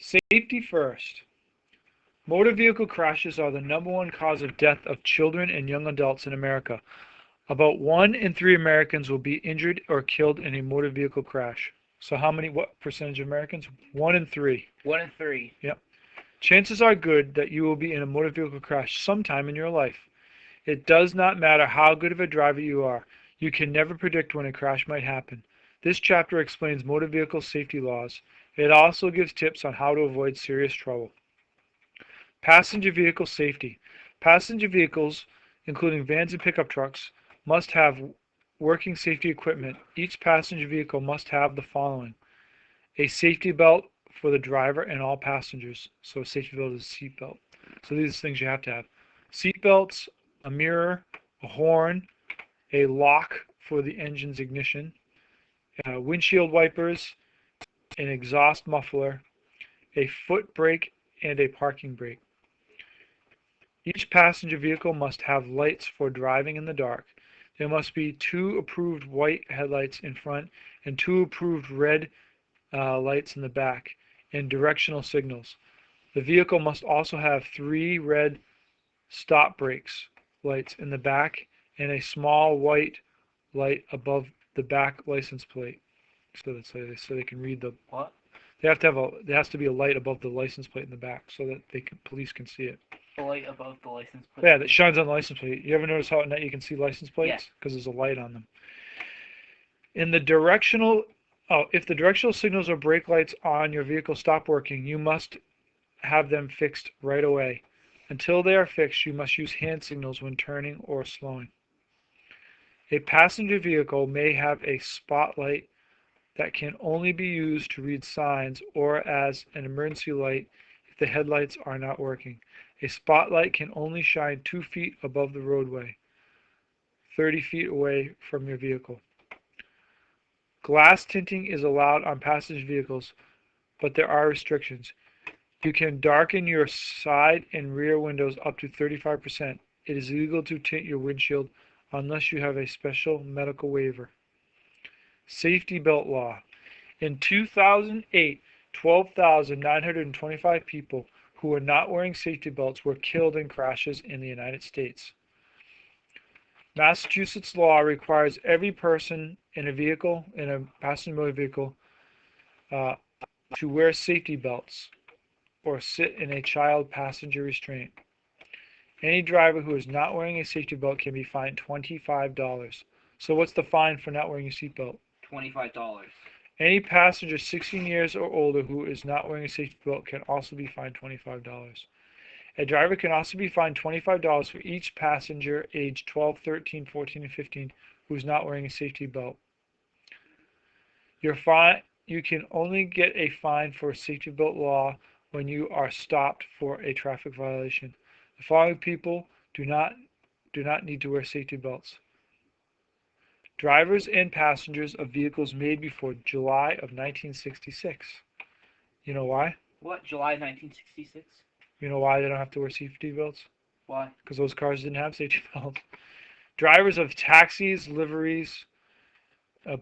Safety first. Motor vehicle crashes are the number one cause of death of children and young adults in America. About 1 in 3 Americans will be injured or killed in a motor vehicle crash. So what percentage of Americans? 1 in 3. 1 in 3. Yep. Chances are good that you will be in a motor vehicle crash sometime in your life. It does not matter how good of a driver you are. You can never predict when a crash might happen. This chapter explains motor vehicle safety laws. It also gives tips on how to avoid serious trouble. Passenger vehicle safety. Passenger vehicles, including vans and pickup trucks, must have working safety equipment. Each passenger vehicle must have the following: a safety belt for the driver and all passengers. So a safety belt is a seat belt. So these are things you have to have: seat belts, a mirror, a horn, a lock for the engine's ignition, windshield wipers, an exhaust muffler, a foot brake, and a parking brake. Each passenger vehicle must have lights for driving in the dark. There must be 2 approved white headlights in front and 2 approved red lights in the back, and directional signals. The vehicle must also have 3 red stop brakes lights in the back and a small white light above the back license plate, so they can read the. What? There has to be a light above the license plate in the back so that police can see it. The light above the license plate. Yeah, that shines on the license plate. You ever notice how at night you can see license plates? Yeah. Because there's a light on them. If the directional signals or brake lights on your vehicle stop working, you must have them fixed right away. Until they are fixed, you must use hand signals when turning or slowing. A passenger vehicle may have a spotlight that can only be used to read signs or as an emergency light if the headlights are not working. A spotlight can only shine 2 feet above the roadway, 30 feet away from your vehicle. Glass tinting is allowed on passenger vehicles, but there are restrictions. You can darken your side and rear windows up to 35%. It is illegal to tint your windshield unless you have a special medical waiver. Safety belt law. In 2008, 12,925 people who were not wearing safety belts were killed in crashes in the United States. Massachusetts law requires every person in a passenger motor vehicle, to wear safety belts or sit in a child passenger restraint. Any driver who is not wearing a safety belt can be fined $25. So what's the fine for not wearing a seatbelt? $25. Any passenger 16 years or older who is not wearing a safety belt can also be fined $25. A driver can also be fined $25 for each passenger aged 12, 13, 14, and 15 who is not wearing a safety belt. You can only get a fine for a safety belt law when you are stopped for a traffic violation. The following people do not need to wear safety belts: drivers and passengers of vehicles made before July of 1966. You know why? What? July 1966? You know why they don't have to wear safety belts? Why? Because those cars didn't have safety belts. Drivers of taxis, liveries,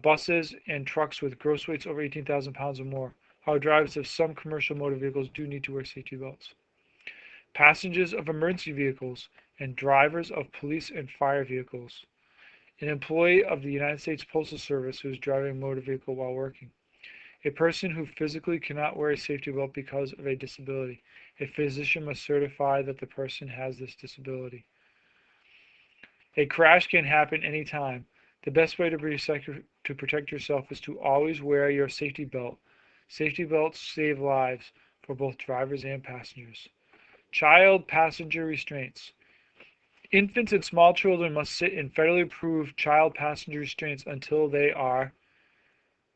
buses, and trucks with gross weights over 18,000 pounds or more. Our drivers of some commercial motor vehicles do need to wear safety belts. Passengers of emergency vehicles and drivers of police and fire vehicles. An employee of the United States Postal Service who is driving a motor vehicle while working. A person who physically cannot wear a safety belt because of a disability. A physician must certify that the person has this disability. A crash can happen anytime. The best way to protect yourself is to always wear your safety belt. Safety belts save lives for both drivers and passengers. Child passenger restraints. Infants and small children must sit in federally approved child passenger restraints until they are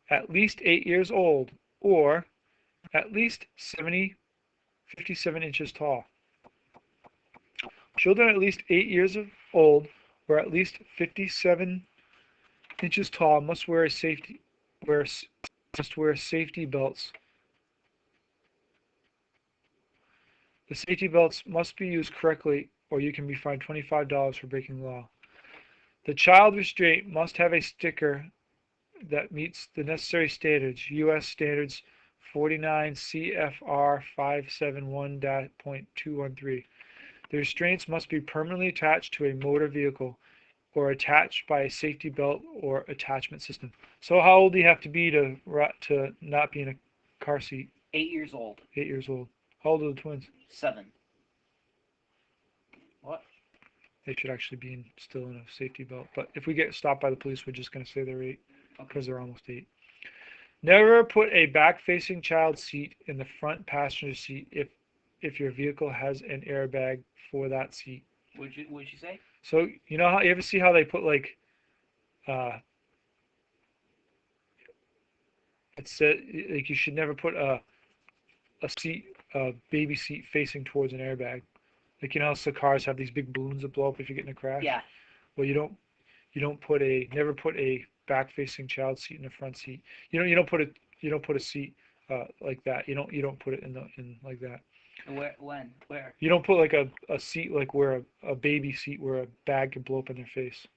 at least 8 years old or at least 57 inches tall. Children at least 8 years old or at least 57 inches tall must wear safety belts. The safety belts must be used correctly or you can be fined $25 for breaking the law. The child restraint must have a sticker that meets the necessary standards, U.S. standards 49 CFR 571.213. The restraints must be permanently attached to a motor vehicle or attached by a safety belt or attachment system. So how old do you have to be to not be in a car seat? 8 years old. 8 years old. How old are the twins? 7. What? They should actually be still in a safety belt. But if we get stopped by the police, we're just going to say they're 8 because they're almost 8. Never put a back-facing child seat in the front passenger seat if your vehicle has an airbag for that seat. What'd you say? So you know how you ever see how they put like it said like you should never put a baby seat facing towards an airbag. Like you know how some cars have these big balloons that blow up if you get in a crash. Yeah. Well, never put a back-facing child seat in the front seat. You don't put a seat like that. You don't put it in like that. Where? You don't put like a seat like where a baby seat where a bag can blow up in their face,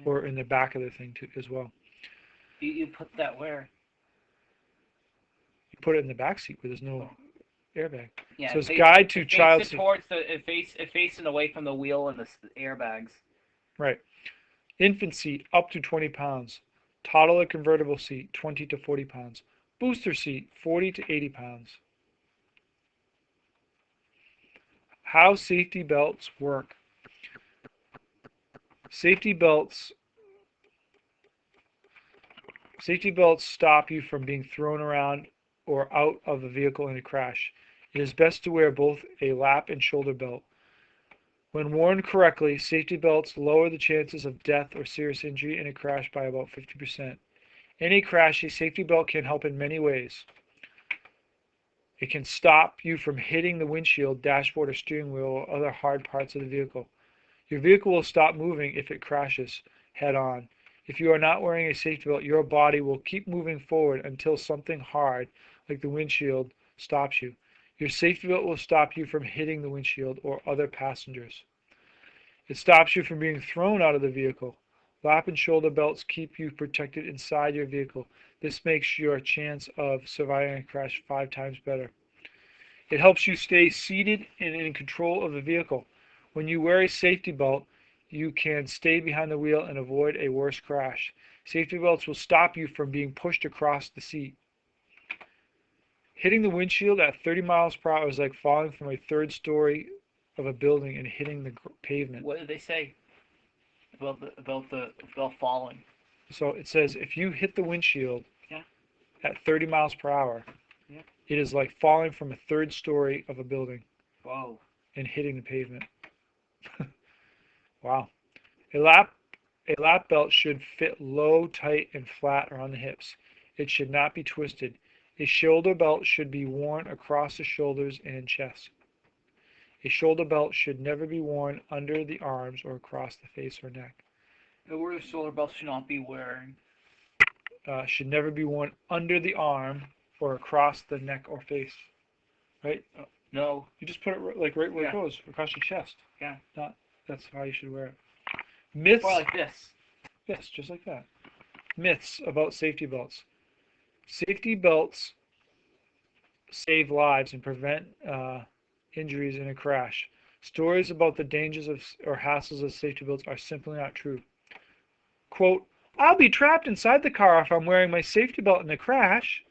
or in the back of the thing too as well. You put that where? You put it in the back seat where there's no airbag. Yeah. So it's guide to child seat. seat. Towards it facing away from the wheel and the airbags. Right. Infant seat up to 20 pounds. Toddler convertible seat 20 to 40 pounds. Booster seat 40 to 80 pounds. How safety belts work. Safety belts stop you from being thrown around or out of the vehicle in a crash. It is best to wear both a lap and shoulder belt. When worn correctly, safety belts lower the chances of death or serious injury in a crash by about 50%. In a crash, a safety belt can help in many ways. It can stop you from hitting the windshield, dashboard, or steering wheel or other hard parts of the vehicle. Your vehicle will stop moving if it crashes head on. If you are not wearing a safety belt, your body will keep moving forward until something hard, like the windshield, stops you. Your safety belt will stop you from hitting the windshield or other passengers. It stops you from being thrown out of the vehicle. Lap and shoulder belts keep you protected inside your vehicle. This makes your chance of surviving a crash 5 times better. It helps you stay seated and in control of the vehicle. When you wear a safety belt, you can stay behind the wheel and avoid a worse crash. Safety belts will stop you from being pushed across the seat. Hitting the windshield at 30 miles per hour is like falling from a 3rd story of a building and hitting the pavement. What did they say about falling? So it says if you hit the windshield at 30 miles per hour, it is like falling from a 3rd story of a building. Whoa. And hitting the pavement. Wow. A lap belt should fit low, tight, and flat around the hips. It should not be twisted. A shoulder belt should be worn across the shoulders and chest. A shoulder belt should never be worn under the arms or across the face or neck. The word shoulder belt should not be wearing. Should never be worn under the arm or across the neck or face. Right? No. You just put it like right where it goes, across your chest. Yeah. That's how you should wear it. Myths. Or like this. Yes, just like that. Myths about safety belts. Safety belts save lives and prevent injuries in a crash. Stories about the dangers or hassles of safety belts are simply not true. Quote, I'll be trapped inside the car if I'm wearing my safety belt in a crash.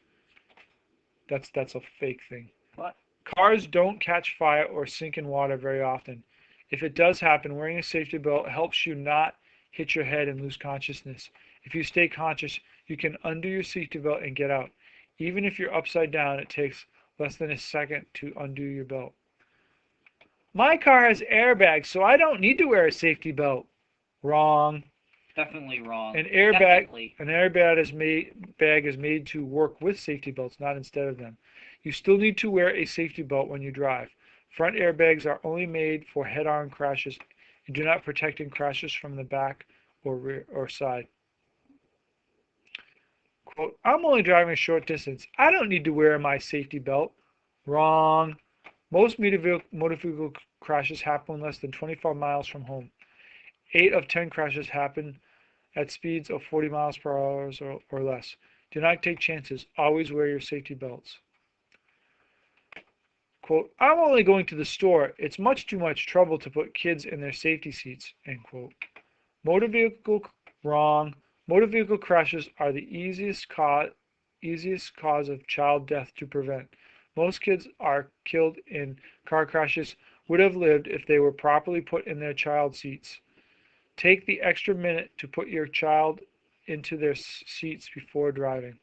That's a fake thing. What? Cars don't catch fire or sink in water very often. If it does happen, wearing a safety belt helps you not hit your head and lose consciousness. If you stay conscious, you can undo your safety belt and get out. Even if you're upside down, it takes less than a second to undo your belt. My car has airbags, so I don't need to wear a safety belt. Wrong. Definitely wrong. An airbag is made to work with safety belts, not instead of them. You still need to wear a safety belt when you drive. Front airbags are only made for head-on crashes and do not protect in crashes from the back or rear or side. Quote, I'm only driving a short distance. I don't need to wear my safety belt. Wrong. Most motor vehicle crashes happen less than 25 miles from home. 8 of 10 crashes happen at speeds of 40 miles per hour or less. Do not take chances. Always wear your safety belts. Quote, I'm only going to the store. It's much too much trouble to put kids in their safety seats, end quote. Motor vehicle wrong. Motor vehicle crashes are the easiest cause of child death to prevent. Most kids are killed in car crashes would have lived if they were properly put in their child seats. Take the extra minute to put your child into their seats before driving.